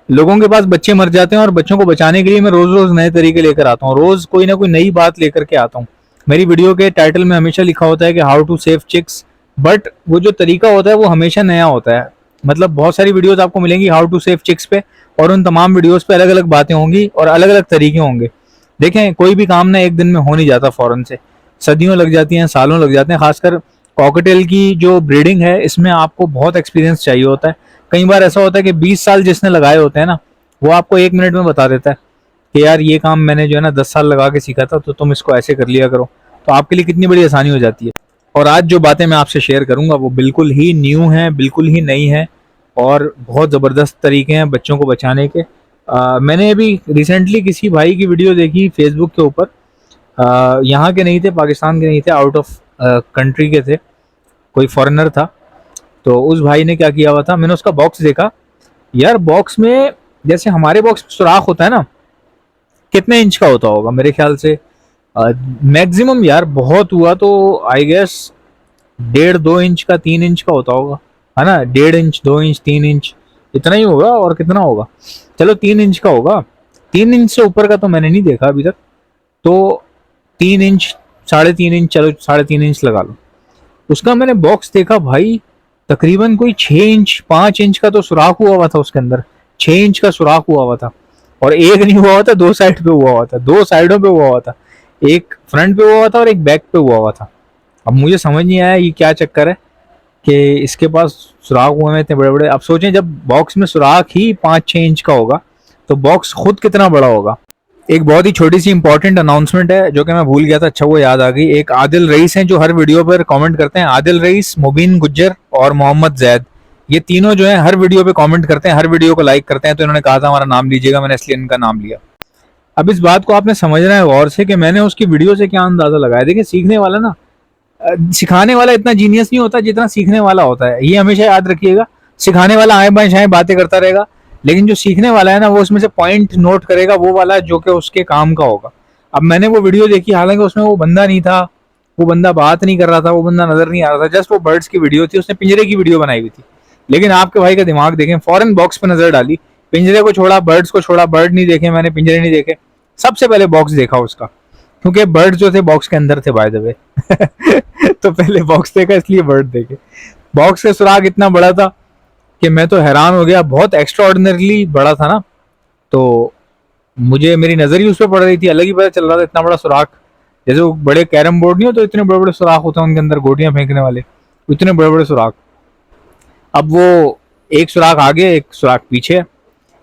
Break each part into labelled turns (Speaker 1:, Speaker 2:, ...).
Speaker 1: लोगों के पास बच्चे मर जाते हैं और बच्चों को बचाने के लिए मैं रोज रोज नए तरीके लेकर आता हूँ, रोज कोई ना कोई नई बात लेकर के आता हूँ। मेरी वीडियो के टाइटल में हमेशा लिखा होता है कि how to save chicks, but वो जो तरीका होता है वो हमेशा नया होता है। मतलब बहुत सारी वीडियोस आपको मिलेंगी हाउ टू सेव चिक्स पे, और उन तमाम वीडियोस पे अलग अलग बातें होंगी और अलग अलग तरीके होंगे। देखें, कोई भी काम ना एक दिन में हो नहीं जाता फौरन से, सदियों लग जाती हैं, सालों लग जाते हैं। खासकर कॉकटेल की जो ब्रीडिंग है इसमें आपको बहुत एक्सपीरियंस चाहिए होता है। कई बार ऐसा होता है कि 20 साल जिसने लगाए होते हैं ना, वो आपको 1 मिनट में बता देता है कि यार ये काम मैंने जो है ना 10 साल लगा के सीखा था, तो तुम इसको ऐसे कर लिया करो। तो आपके लिए कितनी बड़ी आसानी हो जाती है। और आज जो बातें मैं आपसे शेयर करूंगा वो बिल्कुल ही न्यू हैं, बिल्कुल ही नई हैं, और बहुत ज़बरदस्त तरीके हैं बच्चों को बचाने के। मैंने अभी रिसेंटली किसी भाई की वीडियो देखी फेसबुक के ऊपर। यहाँ के नहीं थे, पाकिस्तान के नहीं थे, आउट ऑफ कंट्री के थे, कोई फॉरेनर था। तो उस भाई ने क्या किया हुआ था, मैंने उसका बॉक्स देखा। यार बॉक्स में जैसे हमारे बॉक्स में सुराख होता है ना, कितने इंच का होता होगा मेरे ख्याल से मैक्सिमम, यार बहुत हुआ तो आई गेस 1.5-2 इंच का, 3 इंच का होता होगा, है ना। 1.5 इंच, 2 इंच, 3 इंच, इतना ही होगा। और कितना होगा, चलो 3 इंच का होगा। 3 इंच से ऊपर का तो मैंने नहीं देखा अभी तक। तो 3 इंच, 3.5 इंच, चलो 3.5 इंच लगा लो। उसका मैंने बॉक्स देखा भाई, तकरीबन कोई 6 इंच, 5 इंच का तो सुराख हुआ था उसके अंदर। 6 इंच का सुराख हुआ था। और एक नहीं हुआ था, 2 साइड पे हुआ था, 2 साइडों पे हुआ था। एक फ्रंट पे हुआ था और एक बैक पे हुआ था। अब मुझे समझ नहीं आया ये क्या चक्कर है कि इसके पास सुराख हुए हैं इतने बड़े बड़े। अब सोचें, जब बॉक्स में सुराख ही 5-6 इंच का होगा तो बॉक्स खुद कितना बड़ा होगा। एक बहुत ही छोटी सी इंपॉर्टेंट अनाउंसमेंट है जो कि मैं भूल गया था, अच्छा वो याद आ गई। एक आदिल रईस हैं जो हर वीडियो पर कमेंट करते हैं। आदिल रईस, मुबीन गुज्जर और मोहम्मद जैद, ये तीनों जो है हर वीडियो पे कमेंट करते हैं, हर वीडियो को लाइक करते हैं। तो इन्होंने कहा था हमारा नाम लीजिएगा, मैंने इसलिए इनका नाम लिया। अब इस बात को आपने समझना है गौर से कि मैंने उसकी वीडियो से क्या अंदाजा लगाया। देखिए, सीखने वाला ना, सिखाने वाला इतना जीनियस नहीं होता जितना सीखने वाला होता है, ये हमेशा याद रखिएगा। सिखाने वाला आए बाएं शाएं बातें करता रहेगा, लेकिन जो सीखने वाला है ना, वो उसमें से पॉइंट नोट करेगा, वो वाला जो कि उसके काम का होगा। अब मैंने वो वीडियो देखी, हालांकि उसमें वो बंदा नहीं था, वो बंदा बात नहीं कर रहा था, वो बंदा नजर नहीं आ रहा था, जस्ट वो बर्ड्स की वीडियो थी, उसने पिंजरे की वीडियो बनाई हुई थी। लेकिन आपके भाई का दिमाग देखें, फॉरन बॉक्स पे नजर डाली, पिंजरे को छोड़ा, बर्ड्स को छोड़ा, बर्ड नहीं देखे मैंने, पिंजरे नहीं देखे, सबसे पहले बॉक्स देखा उसका, क्योंकि बर्ड जो थे बॉक्स के अंदर थे बाय द वे। तो पहले बॉक्स देखा, इसलिए बर्ड देखे। बॉक्स का सुराग इतना बड़ा था कि मैं तो हैरान हो गया, बहुत एक्स्ट्रा ऑर्डिनरीली बड़ा था ना। तो मुझे, मेरी नजर ही उस पर पड़ रही थी, अलग ही पता चल रहा था इतना बड़ा सुराख। जैसे वो बड़े कैरम बोर्ड नहीं होते, इतने बड़े बड़े सुराख होते हैं उनके अंदर, गोटियां फेंकने वाले, इतने बड़े बड़े सुराख। अब वो एक सुराख आगे, एक सुराख पीछे।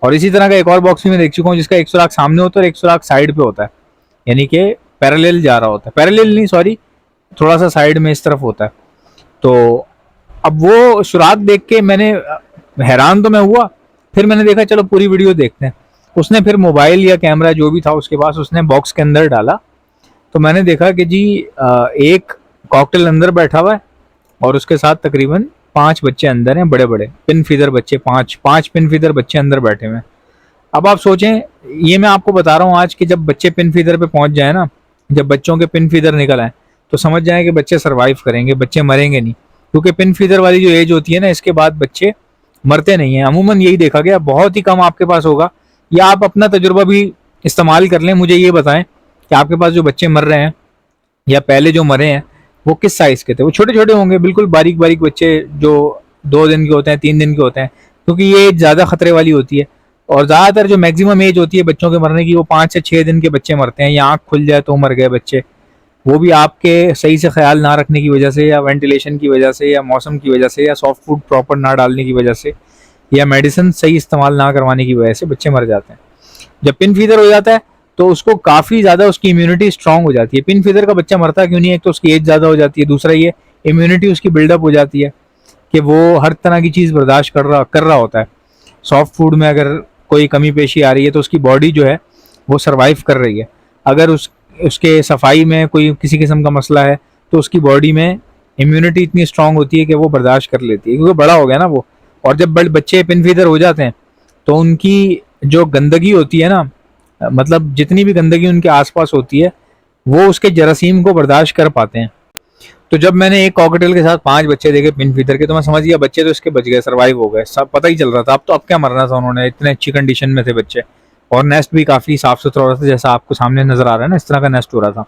Speaker 1: और इसी तरह का एक और बॉक्स भी मैं देख चुका हूँ जिसका एक सुराख सामने होता है और एक सुराख साइड पे होता है, यानी कि पैरेलल जा रहा होता है, पैरेलल नहीं सॉरी, थोड़ा सा साइड में इस तरफ होता है। तो अब वो सुराख देख के मैंने, हैरान तो मैं हुआ, फिर मैंने देखा चलो पूरी वीडियो देखते हैं। उसने फिर मोबाइल या कैमरा जो भी था उसके पास, उसने बॉक्स के अंदर डाला। तो मैंने देखा कि जी एक कॉकटेल अंदर बैठा हुआ है और उसके साथ तकरीबन 5 बच्चे अंदर हैं, बड़े बड़े पिन फीदर बच्चे, 5 पिन फीदर बच्चे अंदर बैठे हुए हैं। अब आप सोचें, ये मैं आपको बता रहा हूँ आज कि जब बच्चे पिन फीदर पे पहुंच जाए ना, जब बच्चों के पिन फीदर निकल आए, तो समझ जाए कि बच्चे सरवाइव करेंगे, बच्चे मरेंगे नहीं। क्योंकि पिन फीदर वाली जो एज होती है ना, इसके बाद बच्चे मरते नहीं हैं अमूमन, यही देखा गया। बहुत ही कम आपके पास होगा, या आप अपना तजुर्बा भी इस्तेमाल कर लें, मुझे ये बताएं कि आपके पास जो बच्चे मर रहे हैं या पहले जो मरे हैं वो किस साइज के थे। वो छोटे छोटे होंगे, बिल्कुल बारीक बारीक बच्चे, जो 2 दिन के होते हैं, 3 दिन के होते हैं, क्योंकि ये एज ज़्यादा खतरे वाली होती है। और ज़्यादातर जो मैक्सिमम एज होती है बच्चों के मरने की, वो 5 से 6 दिन के बच्चे मरते हैं, या आँख खुल जाए तो मर गए बच्चे। वो भी आपके सही से ख्याल ना रखने की वजह से, या वेंटिलेशन की वजह से, या मौसम की वजह से, या सॉफ्ट फूड प्रॉपर ना डालने की वजह से, या मेडिसिन सही इस्तेमाल ना करवाने की वजह से बच्चे मर जाते हैं। जब पिन फीवर हो जाता है तो उसको काफ़ी ज़्यादा, उसकी इम्यूनिटी स्ट्रांग हो जाती है। पिन फीवर का बच्चा मरता क्यों नहीं है? एक तो उसकी एज ज़्यादा हो जाती है, दूसरा ये इम्यूनिटी उसकी बिल्डअप हो जाती है कि वो हर तरह की चीज़ बर्दाश्त कर रहा होता है। सॉफ्ट फूड में अगर कोई कमी पेशी आ रही है तो उसकी बॉडी जो है वो सर्वाइव कर रही है। अगर उसके सफाई में कोई किसी किस्म का मसला है तो उसकी बॉडी में इम्यूनिटी इतनी स्ट्रांग होती है कि वो बर्दाश्त कर लेती है, क्योंकि बड़ा हो गया ना वो। और जब बड़े बच्चे पिन फीवर हो जाते हैं तो उनकी जो गंदगी होती है ना, मतलब जितनी भी गंदगी उनके आसपास होती है, वो उसके जरासीम को बर्दाश्त कर पाते हैं। तो जब मैंने एक कॉकटेल के साथ 5 बच्चे देखे पिन फीदर के, तो मैं समझ गया बच्चे तो इसके बच गए, सर्वाइव हो गए, सब पता ही चल रहा था। अब क्या मरना था, उन्होंने इतने अच्छी कंडीशन में थे बच्चे, और नेस्ट भी काफी साफ सुथरा हो रहा था, जैसा आपको सामने नजर आ रहा है ना, इस तरह का नेस्ट हो रहा था।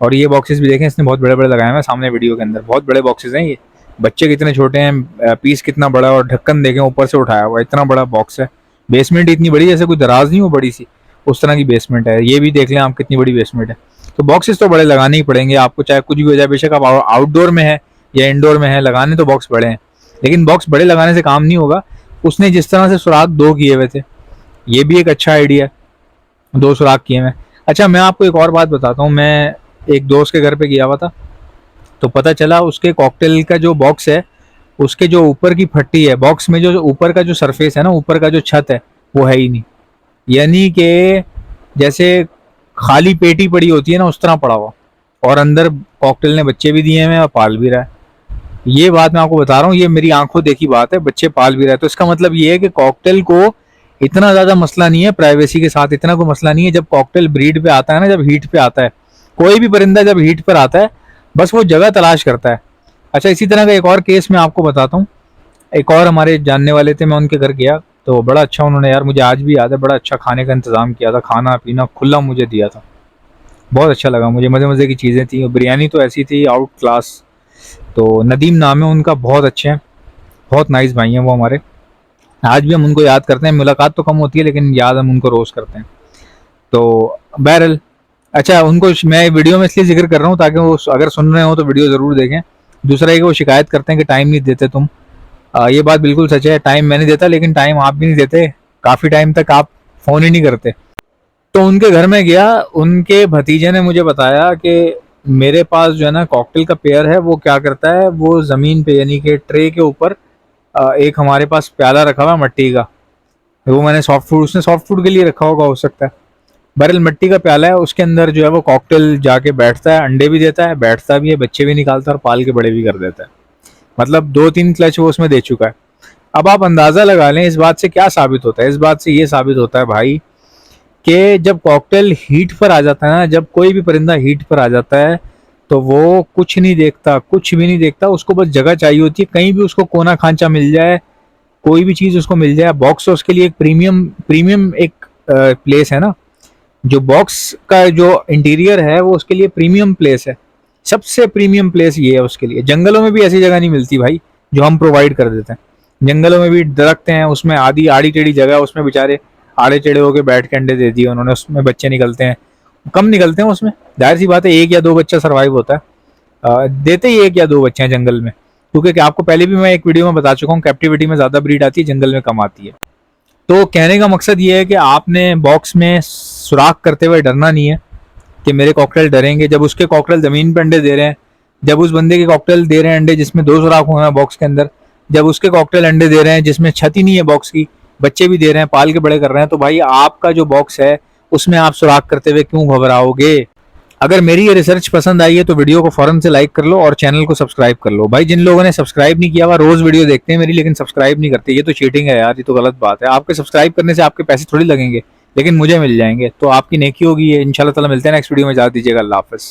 Speaker 1: और ये बॉक्सेस भी देखें, इसने बहुत बड़े बड़े लगाए हैं सामने वीडियो के अंदर, बहुत बड़े बॉक्सेस हैं ये। बच्चे कितने छोटे हैं, पीस कितना बड़ा है, और ढक्कन देखें ऊपर से उठाया हुआ, इतना बड़ा बॉक्स है। बेसमेंट इतनी बड़ी, जैसे कोई दराज नहीं हो बड़ी सी, उस तरह की बेसमेंट है। ये भी देख लें आप कितनी बड़ी बेसमेंट है। तो बॉक्सेस तो बड़े लगाने ही पड़ेंगे आपको, चाहे कुछ भी हो जाए, बेशक आप आउटडोर में है या इंडोर में है, लगाने तो बॉक्स बड़े हैं। लेकिन बॉक्स बड़े लगाने से काम नहीं होगा। उसने जिस तरह से सुराख 2 किए हुए थे, ये भी एक अच्छा आइडिया है, 2 सुराख किए हुए। अच्छा, मैं आपको एक और बात बताता हूँ। मैं एक दोस्त के घर पे गया हुआ था, तो पता चला उसके कॉकटेल का जो बॉक्स है, उसके जो ऊपर की फट्टी है, बॉक्स में जो ऊपर का जो सरफेस है ना, ऊपर का जो छत है, वो है ही नहीं। यानी कि जैसे खाली पेटी पड़ी होती है ना, उस तरह पड़ा हुआ, और अंदर कॉकटेल ने बच्चे भी दिए हैं और पाल भी रहा है। ये बात मैं आपको बता रहा हूँ, ये मेरी आंखों देखी बात है, बच्चे पाल भी रहा है। तो इसका मतलब ये है कि कॉकटेल को इतना ज्यादा मसला नहीं है प्राइवेसी के साथ, इतना कोई मसला नहीं है। जब कॉकटेल ब्रीड पे आता है ना, जब हीट पे आता है, कोई भी परिंदा जब हीट पर आता है, बस वो जगह तलाश करता है। अच्छा, इसी तरह का एक और केस मैं आपको बताता हूँ। एक और हमारे जानने वाले थे, मैं उनके घर गया, तो बड़ा अच्छा उन्होंने, यार मुझे आज भी याद है, बड़ा अच्छा खाने का इंतजाम किया था, खाना पीना खुला मुझे दिया था, बहुत अच्छा लगा मुझे, मज़े मज़े की चीज़ें थी। बिरयानी तो ऐसी थी आउट क्लास। तो नदीम नाम है उनका, बहुत अच्छे हैं, बहुत नाइस भाई हैं वो हमारे। आज भी हम उनको याद करते हैं, मुलाकात तो कम होती है लेकिन याद हम उनको रोज़ करते हैं। तो बहरहाल, अच्छा, उनको मैं वीडियो में इसलिए जिक्र कर रहा हूँ ताकि वो अगर सुन रहे हो तो वीडियो ज़रूर देखें। दूसरा ये कि वो शिकायत करते हैं कि टाइम नहीं देते तुम। ये बात बिल्कुल सच है, टाइम मैं नहीं देता, लेकिन टाइम आप भी नहीं देते, काफ़ी टाइम तक आप फ़ोन ही नहीं करते। तो उनके घर में गया, उनके भतीजे ने मुझे बताया कि मेरे पास जो है ना कॉकटेल का पेयर है, वो क्या करता है, वो ज़मीन पे यानी कि ट्रे के ऊपर एक हमारे पास प्याला रखा हुआ है मिट्टी का, वो मैंने सॉफ्ट फूड, उसने सॉफ्ट फूड के लिए रखा होगा हो सकता है। बहरहाल मिट्टी का प्याला है, उसके अंदर जो है वो कॉकटेल जाके बैठता है, अंडे भी देता है, बैठता भी है, बच्चे भी निकालता है और पाल के बड़े भी कर देता है। मतलब 2-3 क्लच वो उसमें दे चुका है। अब आप अंदाज़ा लगा लें इस बात से क्या साबित होता है। इस बात से ये साबित होता है भाई कि जब कॉकटेल हीट पर आ जाता है ना, जब कोई भी परिंदा हीट पर आ जाता है, तो वो कुछ नहीं देखता, कुछ भी नहीं देखता, उसको बस जगह चाहिए होती है, कहीं भी उसको कोना खांचा मिल जाए, कोई भी चीज़ उसको मिल जाए। बॉक्स तो उसके लिए एक प्रीमियम प्रीमियम एक प्लेस है ना, जो बॉक्स का जो इंटीरियर है वो उसके लिए प्रीमियम प्लेस है, सबसे प्रीमियम प्लेस ये है उसके लिए। जंगलों में भी ऐसी जगह नहीं मिलती भाई जो हम प्रोवाइड कर देते हैं। जंगलों में भी दरख्त हैं, उसमें आधी आड़ी टेढ़ी जगह, उसमें बेचारे आड़े टेढ़े होके बैठ के अंडे दे दिए उन्होंने, उसमें बच्चे निकलते हैं, कम निकलते हैं उसमें, जाहिर सी बात है 1 या 2 बच्चा सर्वाइव होता है। देते ही 1 या 2 बच्चे हैं जंगल में, क्योंकि आपको पहले भी मैं एक वीडियो में बता चुका हूँ, कैप्टिविटी में ज़्यादा ब्रीड आती है, जंगल में कम आती है। तो कहने का मकसद ये है कि आपने बॉक्स में सुराख करते हुए डरना नहीं है कि मेरे कॉकटेल डरेंगे। जब उसके कॉकटेल ज़मीन पर अंडे दे रहे हैं, जब उस बंदे के कॉकटेल दे रहे हैं अंडे जिसमें 2 सुराख हुए हैं बॉक्स के अंदर, जब उसके कॉकटेल अंडे दे रहे हैं जिसमें छत ही नहीं है बॉक्स की, बच्चे भी दे रहे हैं, पाल के बड़े कर रहे हैं, तो भाई आपका जो बॉक्स है उसमें आप सुराख करते हुए क्यों घबराओगे। अगर मेरी ये रिसर्च पसंद आई है तो वीडियो को फौरन से लाइक कर लो और चैनल को सब्सक्राइब कर लो। भाई जिन लोगों ने सब्सक्राइब नहीं किया हुआ, रोज वीडियो देखते हैं मेरी लेकिन सब्सक्राइब नहीं करते, ये तो चीटिंग है यार, ये तो गलत बात है। आपके सब्सक्राइब करने से आपके पैसे थोड़ी लगेंगे, लेकिन मुझे मिल जाएंगे, तो आपकी नेकी होगी। ये इंशाल्लाह ताला मिलते हैं नेक्स्ट वीडियो में, जा दीजिएगा, अल्लाह हाफिज़।